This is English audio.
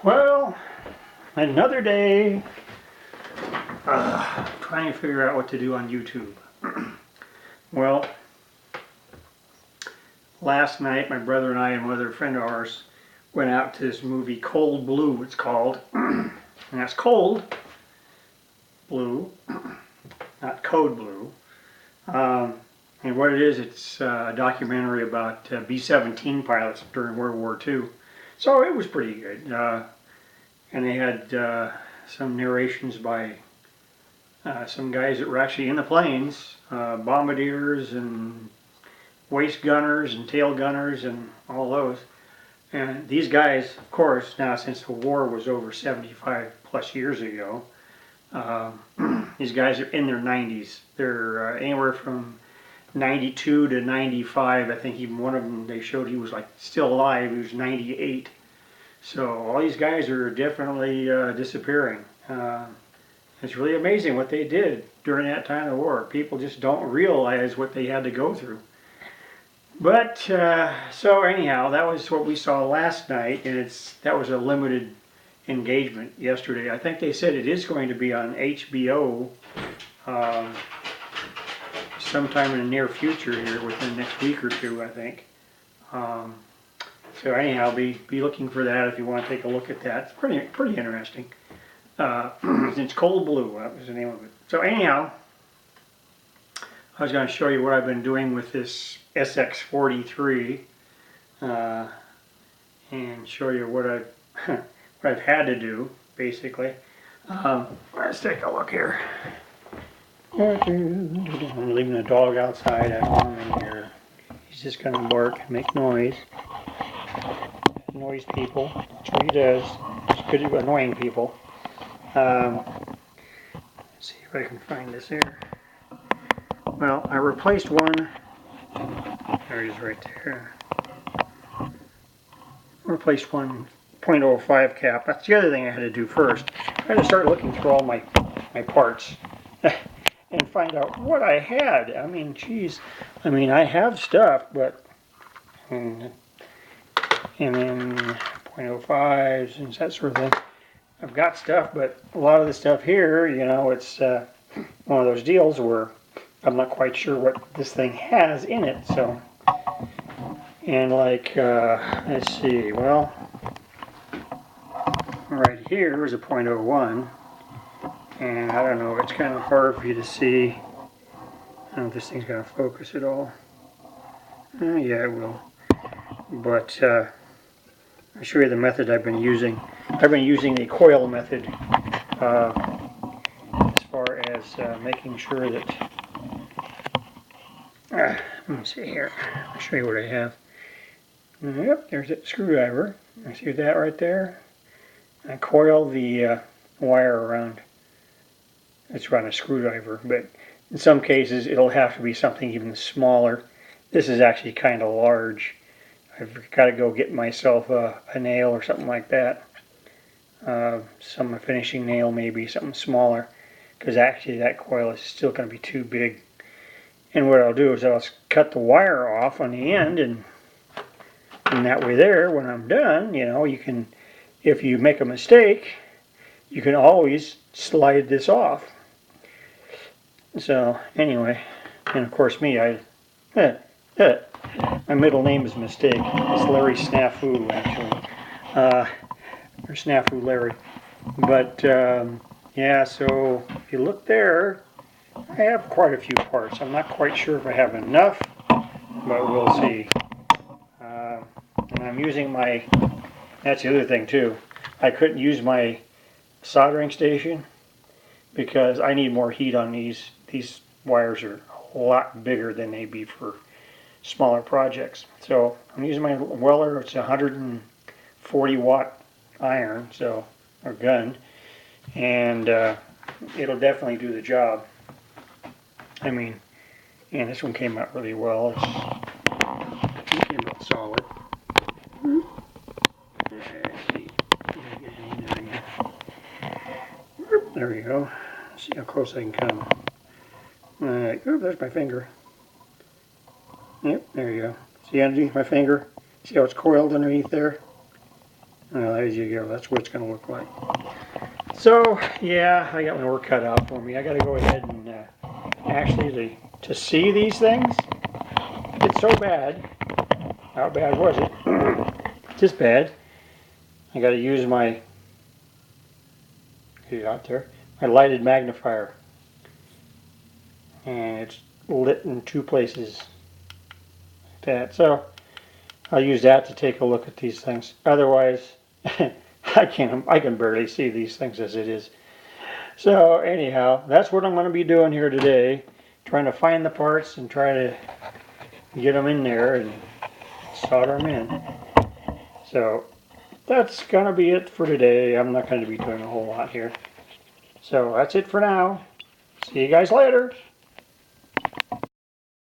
Well, another day trying to figure out what to do on YouTube. Well, last night my brother and I and another friend of ours went out to this movie Cold Blue, it's called. And that's Cold Blue, not Code Blue. And what it is, it's a documentary about B-17 pilots during World War II. So it was pretty good. And they had some narrations by some guys that were actually in the planes, bombardiers and waist gunners and tail gunners and all those. And these guys, of course, now since the war was over 75 plus years ago, these guys are in their 90s. They're anywhere from 92 to 95. I think even one of them, they showed he was like still alive. He was 98. So all these guys are definitely disappearing. It's really amazing what they did during that time of the war. People just don't realize what they had to go through. But so anyhow, that was what we saw last night, and that was a limited engagement yesterday. I think they said it is going to be on HBO sometime in the near future here, within the next week or two, I think. So anyhow, be looking for that if you want to take a look at that. It's pretty interesting. It's Cold Blue, that was the name of it. So anyhow, I was going to show you what I've been doing with this SX43 and show you what I've had to do, basically. Let's take a look here. I'm leaving the dog outside. I don't want him in here. He's just going to bark and make noise. Noise people. That's what he does. It's good at annoying people. Let's see if I can find this here. Well, I replaced one. There he is right there. I replaced one 0.05 cap. That's the other thing I had to do first. I had to start looking through all my parts and find out what I had. I mean, geez. I mean, I have stuff, but and then 0.05s and that sort of thing. I've got stuff, but a lot of the stuff here, you know, it's one of those deals where I'm not quite sure what this thing has in it. So, and like, let's see, well, right here is a 0.01, and I don't know, it's kind of hard for you to see. I don't know if this thing's going to focus at all. Yeah, it will. But I'll show you the method I've been using. I've been using the coil method as far as making sure that... let me see here. I'll show you what I have. Yep, there's a screwdriver. I see that right there. I coil the wire around. It's around a screwdriver, but in some cases it'll have to be something even smaller. This is actually kind of large. I've got to go get myself a nail or something like that. Some finishing nail, maybe something smaller, because actually that coil is still going to be too big. And what I'll do is I'll cut the wire off on the end, and that way there, when I'm done, you know, you can, if you make a mistake, you can always slide this off. So anyway, and of course me, my middle name is Mistake. It's Larry Snafu, actually. Or Snafu Larry. But, yeah, so if you look there, I have quite a few parts. I'm not quite sure if I have enough, but we'll see. And I'm using my, that's the other thing too. I couldn't use my soldering station because I need more heat on these. These wires are a lot bigger than they'd be for smaller projects. So I'm using my welder. It's a 140 watt iron, so, or gun, and it'll definitely do the job. I mean, and this one came out really well. It came out solid. There we go. Let's see how close I can come. Alright, there's my finger. Yep, there you go. See underneath my finger? See how it's coiled underneath there? Well, there you go. That's what it's going to look like. So, yeah, I got my work cut out for me. I got to go ahead and actually to see these things. It's so bad. How bad was it? Just bad. I got to use my, get it out there, my lighted magnifier. And it's lit in 2 places. Like that. So, I'll use that to take a look at these things. Otherwise, I can barely see these things as it is. So anyhow, that's what I'm going to be doing here today. Trying to find the parts and try to get them in there and solder them in. So that's going to be it for today. I'm not going to be doing a whole lot here. So that's it for now. See you guys later.